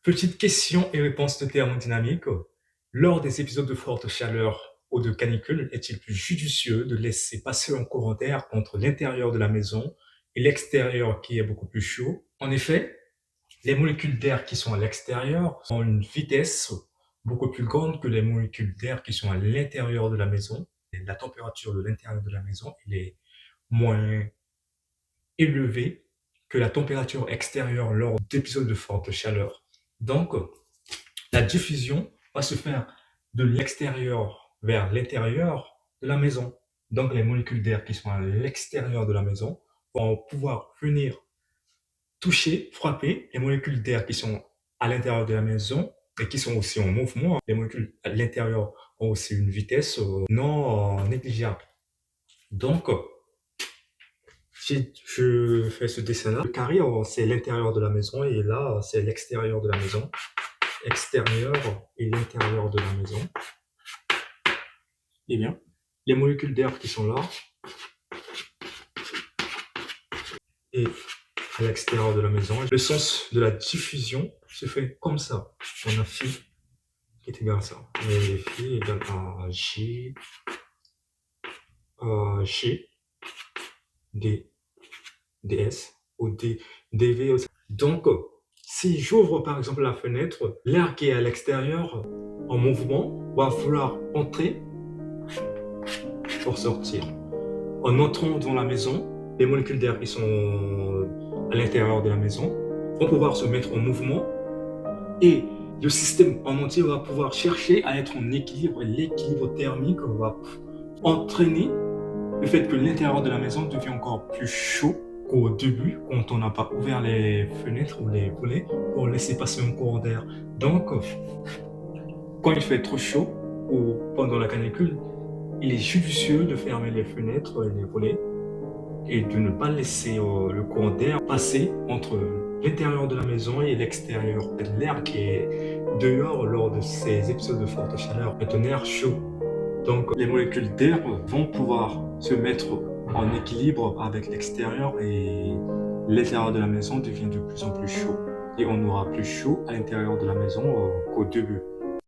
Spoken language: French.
Petite question et réponse de thermodynamique. Lors des épisodes de forte chaleur ou de canicule, est-il plus judicieux de laisser passer un courant d'air entre l'intérieur de la maison et l'extérieur qui est beaucoup plus chaud? En effet, les molécules d'air qui sont à l'extérieur ont une vitesse beaucoup plus grande que les molécules d'air qui sont à l'intérieur de la maison. Et la température de l'intérieur de la maison elle est moins élevée que la température extérieure lors d'épisodes de forte chaleur. Donc, la diffusion va se faire de l'extérieur vers l'intérieur de la maison. Donc, les molécules d'air qui sont à l'extérieur de la maison vont pouvoir venir toucher, frapper les molécules d'air qui sont à l'intérieur de la maison et qui sont aussi en mouvement. Les molécules à l'intérieur ont aussi une vitesse non négligeable. Donc, si je fais ce dessin-là, le carré, c'est l'intérieur de la maison et là, c'est l'extérieur de la maison. Extérieur et l'intérieur de la maison. Eh bien, les molécules d'air qui sont là et à l'extérieur de la maison, le sens de la diffusion se fait comme ça. On a phi qui est égal à ça. Et phi est égal à G, G, D, ds ou D, dV aussi. Donc, si j'ouvre par exemple la fenêtre, l'air qui est à l'extérieur en mouvement va vouloir entrer pour sortir. En entrant dans la maison, les molécules d'air qui sont à l'intérieur de la maison vont pouvoir se mettre en mouvement et le système en entier va pouvoir chercher à être en équilibre. L'équilibre thermique va entraîner le fait que l'intérieur de la maison devient encore plus chaud qu'au début, quand on n'a pas ouvert les fenêtres ou les volets pour laisser passer un courant d'air. Donc, quand il fait trop chaud ou pendant la canicule, il est judicieux de fermer les fenêtres et les volets et de ne pas laisser le courant d'air passer entre l'intérieur de la maison et l'extérieur. L'air qui est dehors lors de ces épisodes de forte chaleur est un air chaud. Donc les molécules d'air vont pouvoir se mettre en équilibre avec l'extérieur et l'intérieur de la maison devient de plus en plus chaud. Et on aura plus chaud à l'intérieur de la maison qu'au début.